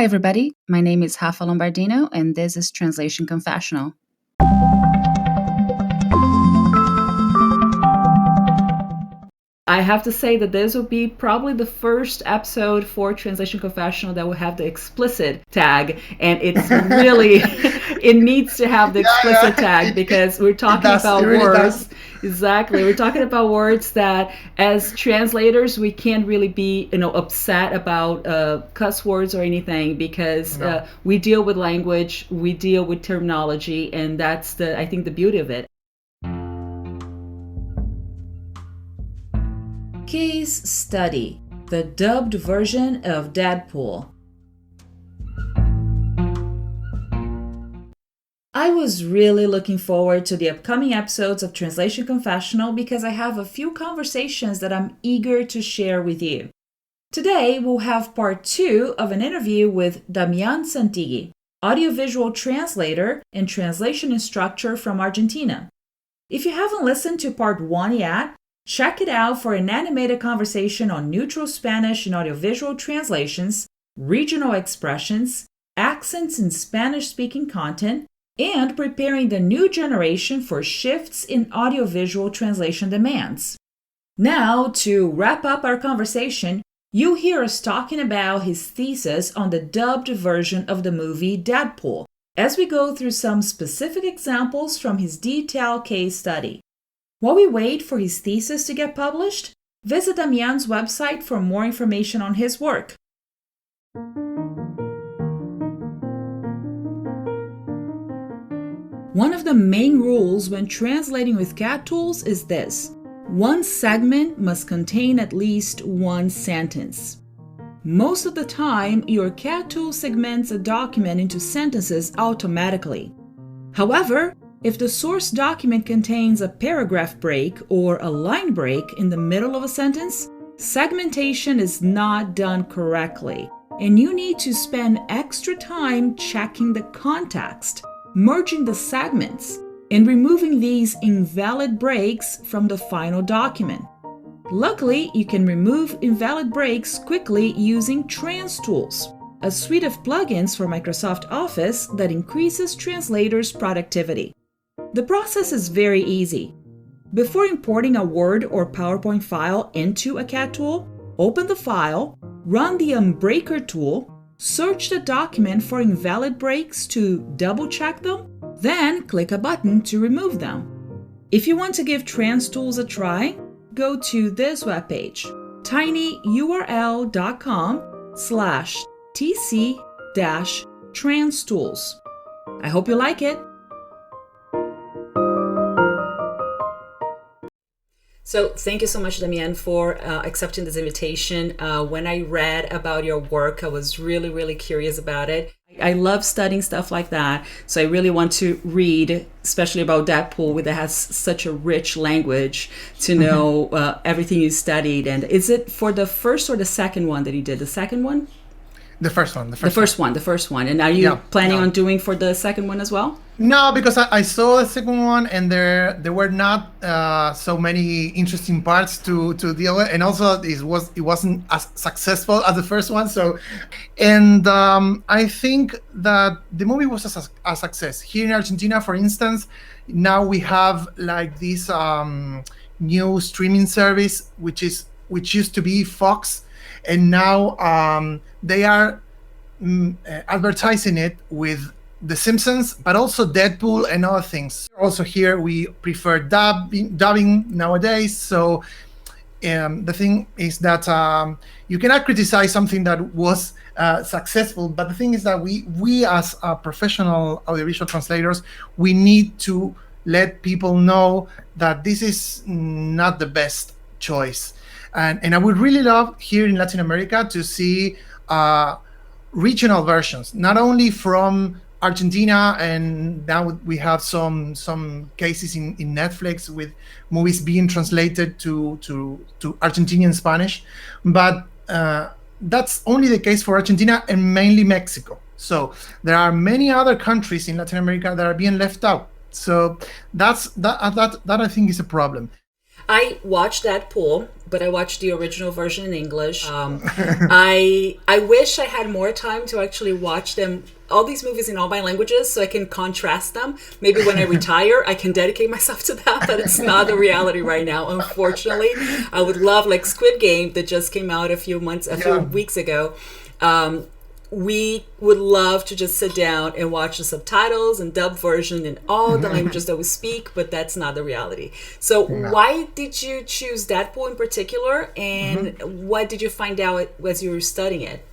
Hi, everybody. My name is Rafa Lombardino, and this is Translation Confessional. I have to say that this will be probably the first episode for Translation Confessional that will have the explicit tag, and it's really, it needs to have the explicit tag because we're talking about words. Exactly. We're talking about words that as translators, we can't really be, upset about cuss words or anything because we deal with language, we deal with terminology, and that's I think the beauty of it. Case study, the dubbed version of Deadpool. I was really looking forward to the upcoming episodes of Translation Confessional because I have a few conversations that I'm eager to share with you. Today, we'll have part 2 of an interview with Damián Santilli, audiovisual translator and translation instructor from Argentina. If you haven't listened to part 1 yet, check it out for an animated conversation on neutral Spanish and audiovisual translations, regional expressions, accents in Spanish-speaking content, and preparing the new generation for shifts in audiovisual translation demands. Now, to wrap up our conversation, you'll hear us talking about his thesis on the dubbed version of the movie Deadpool, as we go through some specific examples from his detailed case study. While we wait for his thesis to get published, visit Damián's website for more information on his work. One of the main rules when translating with CAT tools is this: one segment must contain at least one sentence. Most of the time, your CAT tool segments a document into sentences automatically. However, if the source document contains a paragraph break or a line break in the middle of a sentence, segmentation is not done correctly, and you need to spend extra time checking the context, merging the segments, and removing these invalid breaks from the final document. Luckily, you can remove invalid breaks quickly using TransTools, a suite of plugins for Microsoft Office that increases translators' productivity. The process is very easy. Before importing a Word or PowerPoint file into a CAT tool, open the file, run the Unbreaker tool, search the document for invalid breaks to double-check them, then click a button to remove them. If you want to give TransTools a try, go to this webpage, tinyurl.com/tc-transtools. I hope you like it. So thank you so much, Damián, for accepting this invitation. When I read about your work, I was really, really curious about it. I love studying stuff like that. So I really want to read, especially about Deadpool, that has such a rich language, to know everything you studied. And is it for the first or the second one that you did? The second one? The first one. The first one. And are you planning on doing for the second one as well? No, because I saw the second one and there were not so many interesting parts to deal with, and also it wasn't as successful as the first one. So, and I think that the movie was a success here in Argentina. For instance, now we have like this new streaming service which used to be Fox, and now they are advertising it with The Simpsons, but also Deadpool and other things. Also here we prefer dubbing nowadays. So the thing is that you cannot criticize something that was successful, but the thing is that we as professional audiovisual translators, we need to let people know that this is not the best choice. And I would really love here in Latin America to see regional versions, not only from Argentina, and now we have some cases in Netflix with movies being translated to Argentinian Spanish, but that's only the case for Argentina and mainly Mexico. So there are many other countries in Latin America that are being left out. So that I think is a problem. I watched Deadpool, but I watched the original version in English. I wish I had more time to actually watch them, all these movies in all my languages, so I can contrast them. Maybe when I retire, I can dedicate myself to that, but it's not the reality right now, unfortunately. I would love, like Squid Game that just came out a few weeks ago. We would love to just sit down and watch the subtitles and dub version in all the languages that we speak, but that's not the reality. So why did you choose Deadpool in particular, and what did you find out as you were studying it?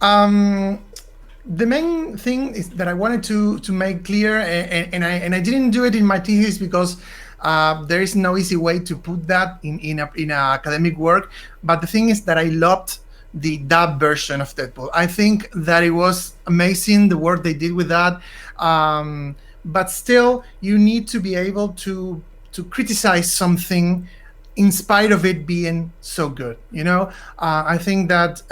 The main thing is that I wanted to make clear, and I didn't do it in my thesis because there is no easy way to put that in a academic work. But the thing is that I loved the dub version of Deadpool. I think that it was amazing, the work they did with that. But still, you need to be able to criticize something in spite of it being so good. I think that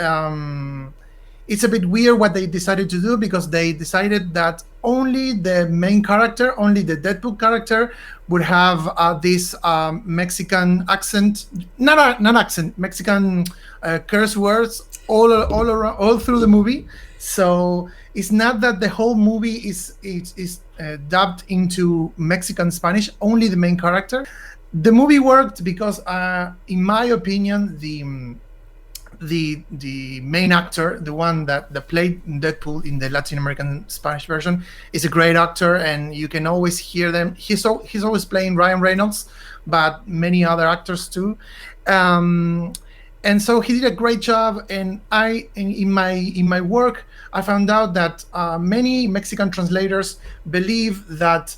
it's a bit weird what they decided to do, because they decided that only the main character, only the Deadpool character, would have this Mexican accent, not accent, Mexican curse words all around, all through the movie. So it's not that the whole movie is dubbed into Mexican Spanish, only the main character. The movie worked because, in my opinion, the main actor, the one that played Deadpool in the Latin American Spanish version, is a great actor, and you can always hear them. He's always playing Ryan Reynolds, but many other actors too. And so he did a great job. And in my work, I found out that many Mexican translators believe that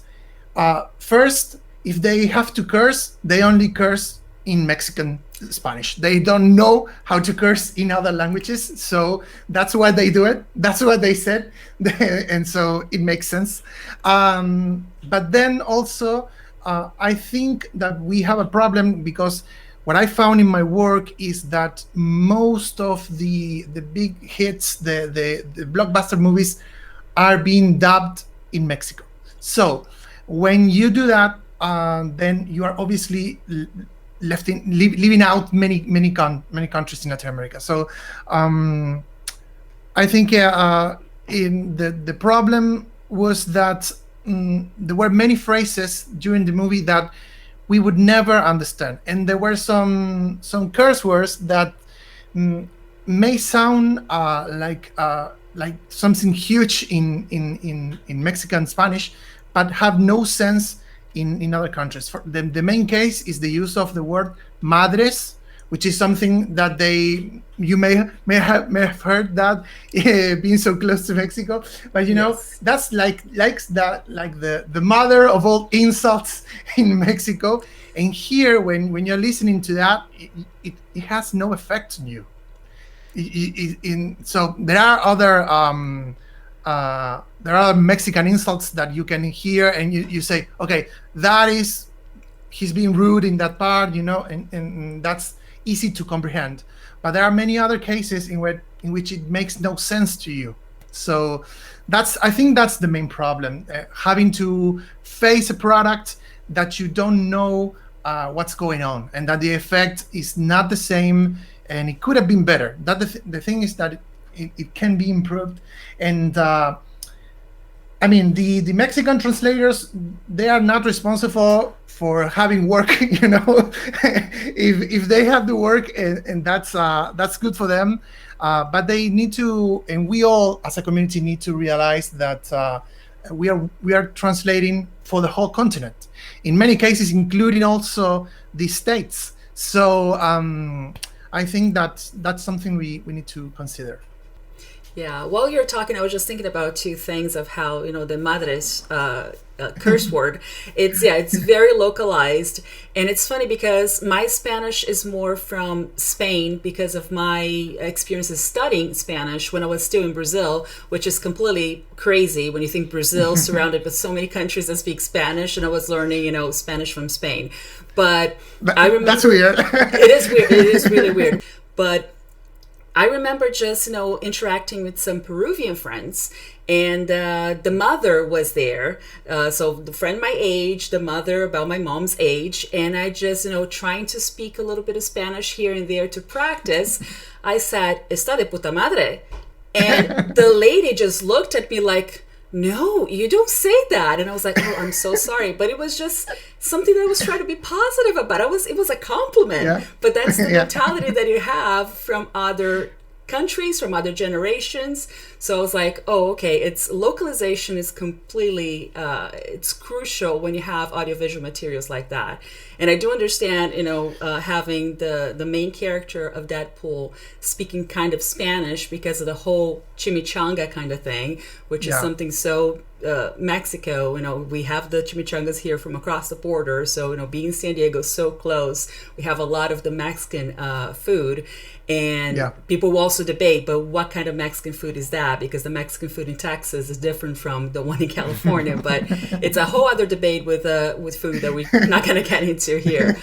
first, if they have to curse, they only curse in Mexican Spanish. They don't know how to curse in other languages, so that's why they do it. That's what they said, and so it makes sense. But then also, I think that we have a problem, because what I found in my work is that most of the big hits, the blockbuster movies, are being dubbed in Mexico. So when you do that, then you are obviously leaving out many countries in Latin America. So I think in the problem was that there were many phrases during the movie that we would never understand, and there were some curse words that may sound like something huge in Mexican Spanish, but have no sense in other countries. The main case is the use of the word madres, which is something that you may have heard that being so close to Mexico, but yes, that's like the mother of all insults in Mexico. And here, when you're listening to that, it has no effect on you. So there are other Mexican insults that you can hear, and you say, okay, he's being rude in that part, and that's easy to comprehend. But there are many other cases in which it makes no sense to you. So I think that's the main problem, having to face a product that you don't know what's going on, and that the effect is not the same, and it could have been better. That the thing is that it can be improved. And I mean, the Mexican translators, they are not responsible for having work, if they have the work, and that's good for them. But they need to, and we all as a community need to realize that we are translating for the whole continent, in many cases, including also the States. So I think that's something we need to consider. Yeah, while you're talking, I was just thinking about two things of how, the madres curse word, it's very localized. And it's funny because my Spanish is more from Spain because of my experiences studying Spanish when I was still in Brazil, which is completely crazy when you think Brazil surrounded with so many countries that speak Spanish, and I was learning, Spanish from Spain. But I remember... That's weird. It is weird. It is really weird. But I remember just, interacting with some Peruvian friends, and the mother was there. So the friend my age, the mother about my mom's age, and I just, trying to speak a little bit of Spanish here and there to practice. I said, "Está de puta madre." And the lady just looked at me like, "No, you don't say that." And I was like, "Oh, I'm so sorry." But it was just something that I was trying to be positive about. It was a compliment. Yeah. But that's the mentality that you have from other countries, from other generations. So I was like, oh, okay, it's localization is completely, it's crucial when you have audiovisual materials like that. And I do understand, having the main character of Deadpool speaking kind of Spanish because of the whole chimichanga kind of thing, which is something so Mexico. We have the chimichangas here from across the border. So, being San Diego so close, we have a lot of the Mexican food. And people will also debate, but what kind of Mexican food is that? Because the Mexican food in Texas is different from the one in California. But it's a whole other debate with food that we're not going to get into here.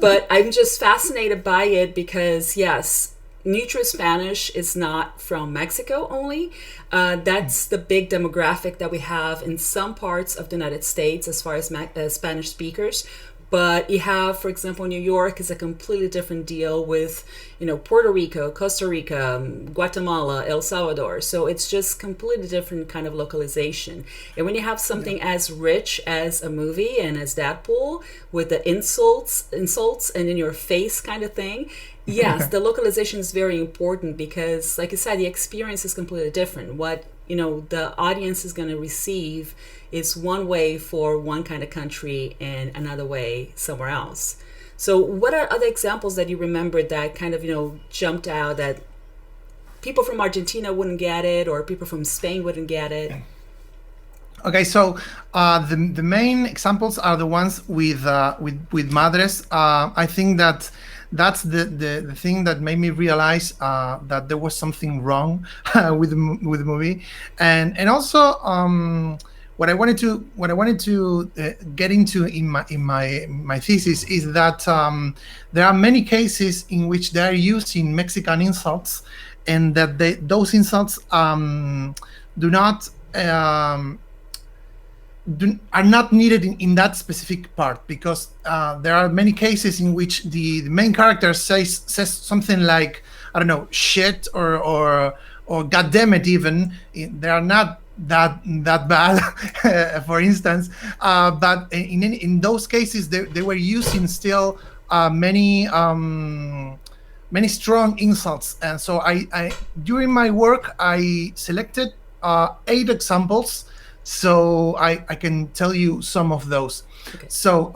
But I'm just fascinated by it because, yes, neutral Spanish is not from Mexico only. That's the big demographic that we have in some parts of the United States as far as Spanish speakers. But you have, for example, New York is a completely different deal with, Puerto Rico, Costa Rica, Guatemala, El Salvador. So it's just completely different kind of localization. And when you have something as rich as a movie and as Deadpool with the insults and in your face kind of thing, yes, the localization is very important because, like you said, the experience is completely different. What, the audience is going to receive is one way for one kind of country and another way somewhere else. So what are other examples that you remember that kind of, jumped out that people from Argentina wouldn't get it or people from Spain wouldn't get it? Okay, so the main examples are the ones with madres. I think that's the thing that made me realize that there was something wrong with the movie, and also what I wanted to get into in my thesis is that there are many cases in which they are using Mexican insults, and that those insults are not needed in that specific part, because there are many cases in which the main character says something like, I don't know, shit or God damn it, even. They are not that bad, for instance, but in those cases they were using still many strong insults. And so I during my work I selected 8 examples, so I can tell you some of those. Okay. So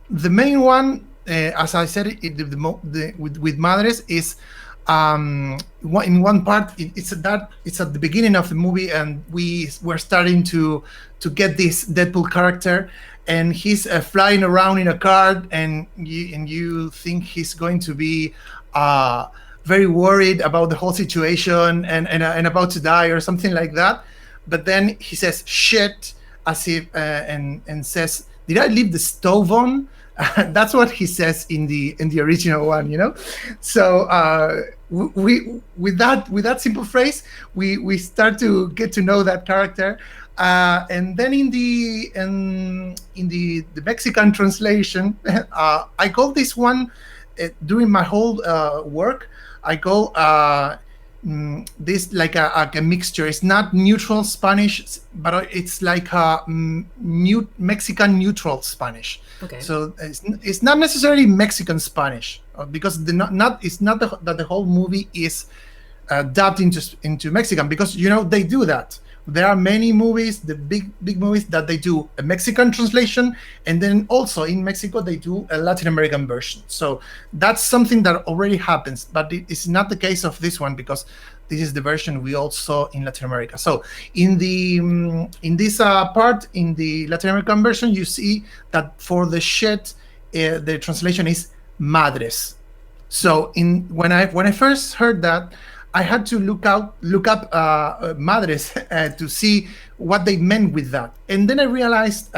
the main one, as I said, with madres is in one part it's at the beginning of the movie, and we're starting to get this Deadpool character, and he's flying around in a car, and you think he's going to be very worried about the whole situation and about to die or something like that. But then he says shit as if and says, "Did I leave the stove on?" That's what he says in the original one, So we with that simple phrase, we start to get to know that character, and then in the Mexican translation, I call this one during my whole work. I call this like a mixture. It's not neutral Spanish, but it's like a Mexican neutral Spanish. Okay. So it's not necessarily Mexican Spanish, because it's not that the whole movie is dubbed into Mexican, because they do that. There are many movies, the big movies, that they do a Mexican translation, and then also in Mexico they do a Latin American version. So that's something that already happens, but it is not the case of this one, because this is the version we all saw in Latin America. So in this part, in the Latin American version, you see that for the shit, the translation is madres. So when I first heard that, I had to look up madres to see what they meant with that. And then I realized,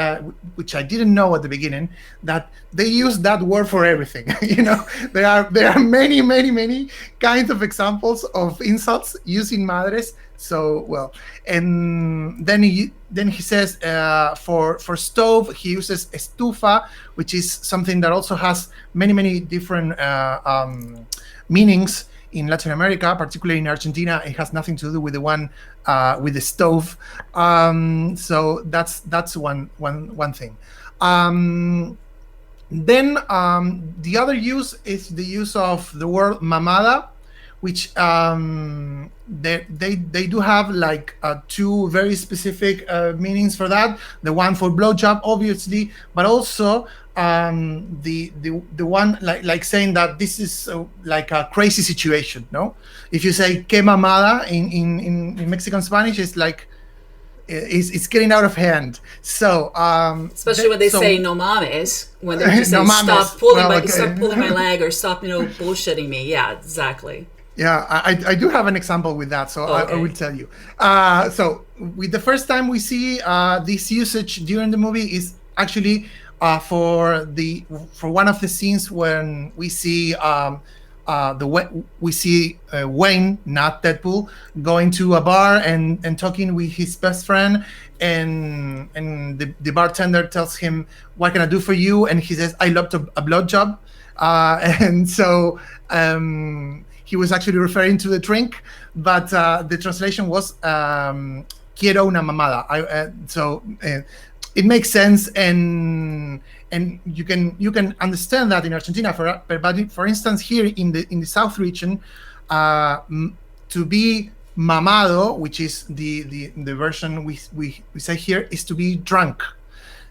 which I didn't know at the beginning, that they use that word for everything. There are many kinds of examples of insults using madres. So, well, and then he says for stove, he uses estufa, which is something that also has many different meanings in Latin America, particularly in Argentina. It has nothing to do with the one with the stove. So that's one thing. Then the other use is the use of the word mamada, which they do have like two very specific meanings for that. The one for blowjob, obviously, but also the one like saying that this is like a crazy situation. No, if you say que mamada in Mexican Spanish, it's like it's getting out of hand. So especially when they say no mames, when they're just saying no stop pulling my leg or stop bullshitting me. Yeah, exactly. Yeah, I do have an example with that, so okay. I will tell you. So with the first time we see this usage during the movie is actually for one of the scenes when we see Wayne, not Deadpool, going to a bar and talking with his best friend, and the bartender tells him, "What can I do for you?" And he says, "I love a blowjob," and so. He was actually referring to the drink, but the translation was "quiero una mamada." So it makes sense, and you can understand that in Argentina. But for instance, here in the South region, to be mamado, which is the version we say here, is to be drunk.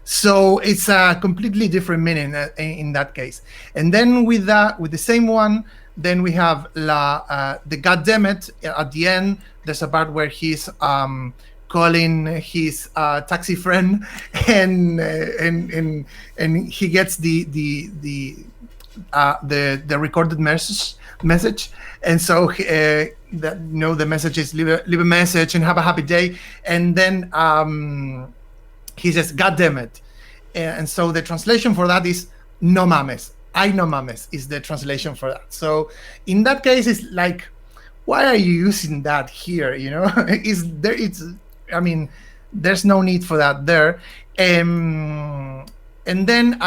So it's a completely different meaning in that case. And then with the same one. Then we have the goddammit at the end. There's a part where he's calling his taxi friend, and he gets the recorded message, and so the message is leave a message and have a happy day, and then he says goddammit, and so the translation for that is no mames. Ay no mames is the translation for that. So in that case, it's like, why are you using that here? There's no need for that there. And then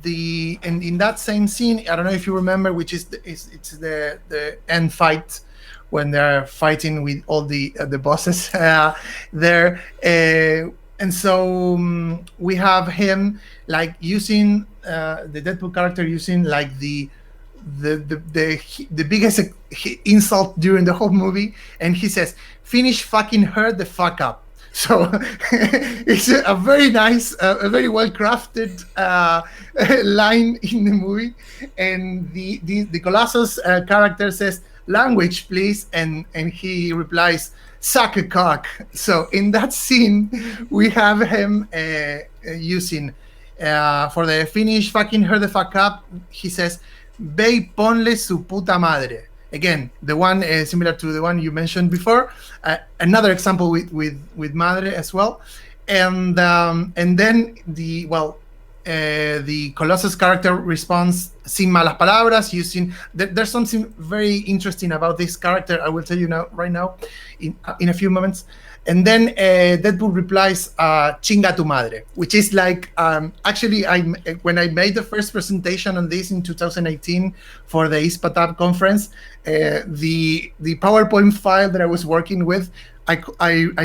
in that same scene, I don't know if you remember, which is it's the end fight when they're fighting with all the bosses there. And so we have him like using the Deadpool character using like the biggest insult during the whole movie, and he says, "Finish fucking her the fuck up." So it's a very nice, a very well crafted line in the movie, and the Colossus character says, "Language, please," and he replies, "Suck a cock." So in that scene, we have him using for the finish fucking her the fuck up. He says, "Ve y ponle su puta madre." Again, the one similar to the one you mentioned before. Another example with madre as well, and then the Colossus character responds sin malas palabras, using there's something very interesting about this character. I will tell you right now in a few moments. And then Deadpool replies, "Chinga tu madre," which is like actually when I made the first presentation on this in 2018 for the ISPATAP conference, the PowerPoint file that I was working with, I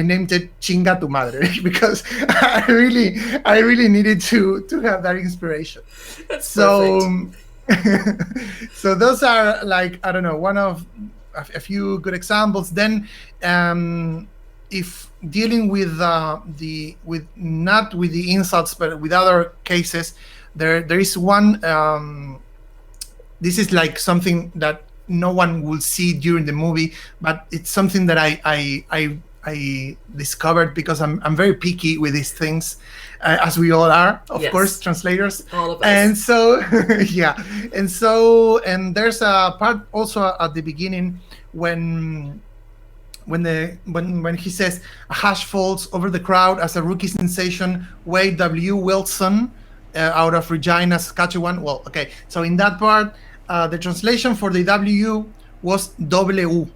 named it "Chinga tu madre" because I really needed to have that inspiration. That's so so those are like, I don't know, one of a few good examples. Then if dealing with not with the insults but with other cases, there is one. This is like something that no one will see during the movie, but it's something that I discovered because I'm very picky with these things, as we all are, of course, translators. All of us. And so, yeah, and there's a part also at the beginning when when he says a hash falls over the crowd as a rookie sensation, Wade W. Wilson, out of Regina, Saskatchewan. Well, okay, so in that part, the translation for the W was W,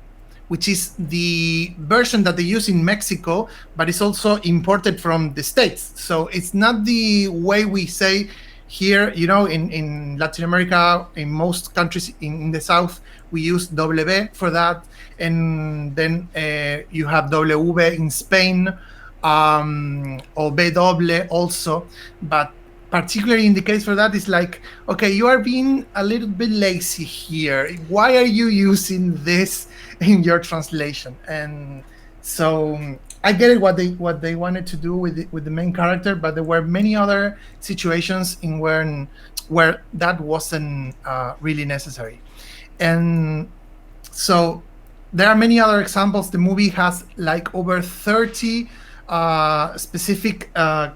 which is the version that they use in Mexico, but it's also imported from the States. So it's not the way we say here, in Latin America, in most countries in the South, we use W for that. And then you have W in Spain, or BW also. But particularly in the case for that, it's like, okay, you are being a little bit lazy here. Why are you using this in your translation? And so I get it what they wanted to do with the main character, but there were many other situations in where that wasn't really necessary. And so there are many other examples. The movie has like over 30 specific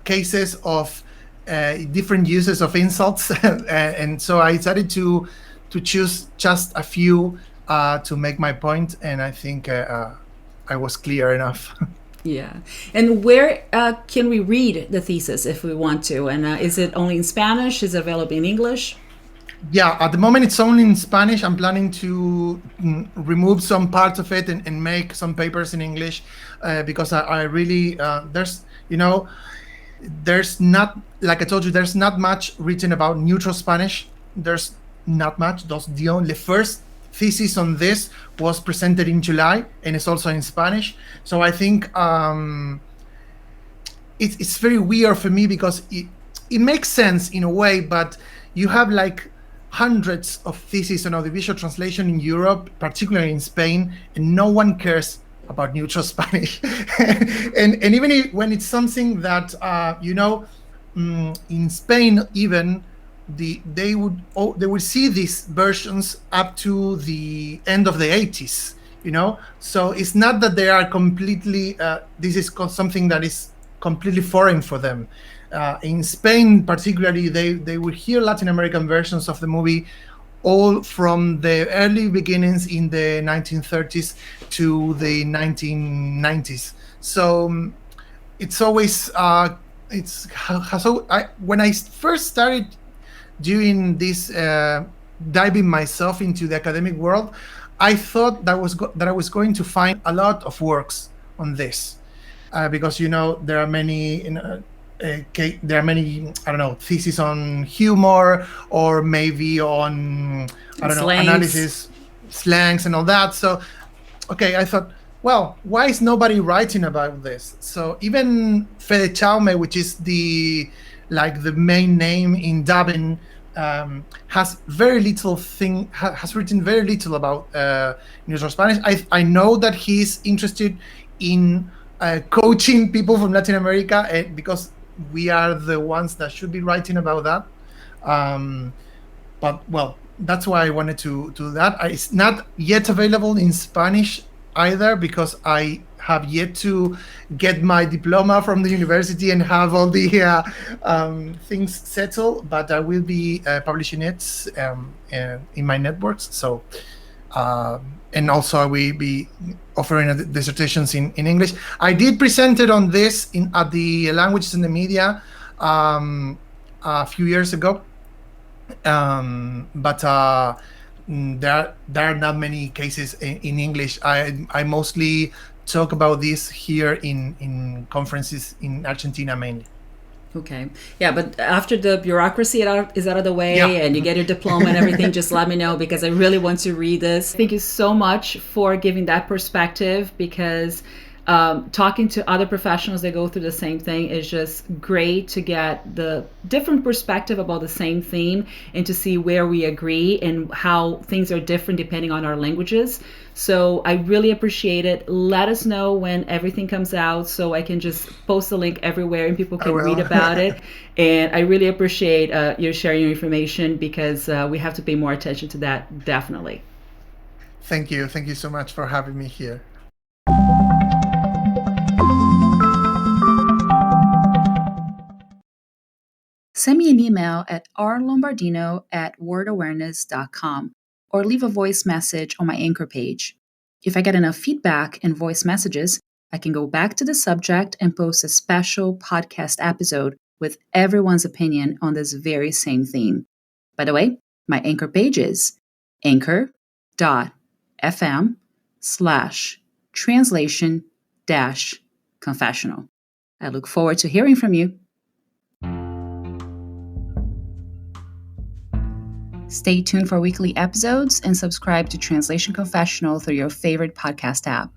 cases of different uses of insults, and so I decided to choose just a few to make my point, and I think I was clear enough. Yeah. And where can we read the thesis if we want to? And is it only in Spanish? Is it available in English? Yeah, at the moment it's only in Spanish. I'm planning to remove some parts of it and make some papers in English, because I really, there's not, like I told you, there's not much written about neutral Spanish. There's not much. The first thesis on this was presented in July, and it's also in Spanish. So I think it's very weird for me, because it makes sense in a way, but you have like hundreds of theses on audiovisual translation in Europe, particularly in Spain, and no one cares about neutral Spanish. and even when it's something that in Spain, even they would see these versions up to the end of the 80s. So it's not that they are completely this is something that is completely foreign for them. In Spain particularly, they would hear Latin American versions of the movie all from the early beginnings in the 1930s to the 1990s. So it's always when I first started doing this, diving myself into the academic world, I thought that I was going to find a lot of works on this, because there are many there are many, I don't know, theses on humor, or maybe on, I don't know, analysis, slangs and all that. So, okay, I thought, well, why is nobody writing about this? So even Fede Chaume, which is the main name in dubbing, has written very little about neutral Spanish. I know that he's interested in coaching people from Latin America, because we are the ones that should be writing about that. But well, that's why I wanted to do that. It's not yet available in Spanish either, because I have yet to get my diploma from the university and have all the things settled. But I will be publishing it in my networks. So, and also I will be offering dissertations in English. I did present it on this at the Languages and the Media a few years ago, but there are not many cases in English. I mostly talk about this here in conferences in Argentina mainly. Okay. Yeah, but after the bureaucracy is out of the way, and you get your diploma and everything, just let me know, because I really want to read this. Thank you so much for giving that perspective, because talking to other professionals that go through the same thing is just great to get the different perspective about the same theme, and to see where we agree and how things are different depending on our languages. So I really appreciate it. Let us know when everything comes out, so I can just post the link everywhere and people can read about it. And I really appreciate you sharing your information, because we have to pay more attention to that, definitely. Thank you. Thank you so much for having me here. Send me an email at rlombardino@wordawareness.com, or leave a voice message on my Anchor page. If I get enough feedback and voice messages, I can go back to the subject and post a special podcast episode with everyone's opinion on this very same theme. By the way, my Anchor page is anchor.fm/translation-confessional. I look forward to hearing from you. Stay tuned for weekly episodes and subscribe to Translation Confessional through your favorite podcast app.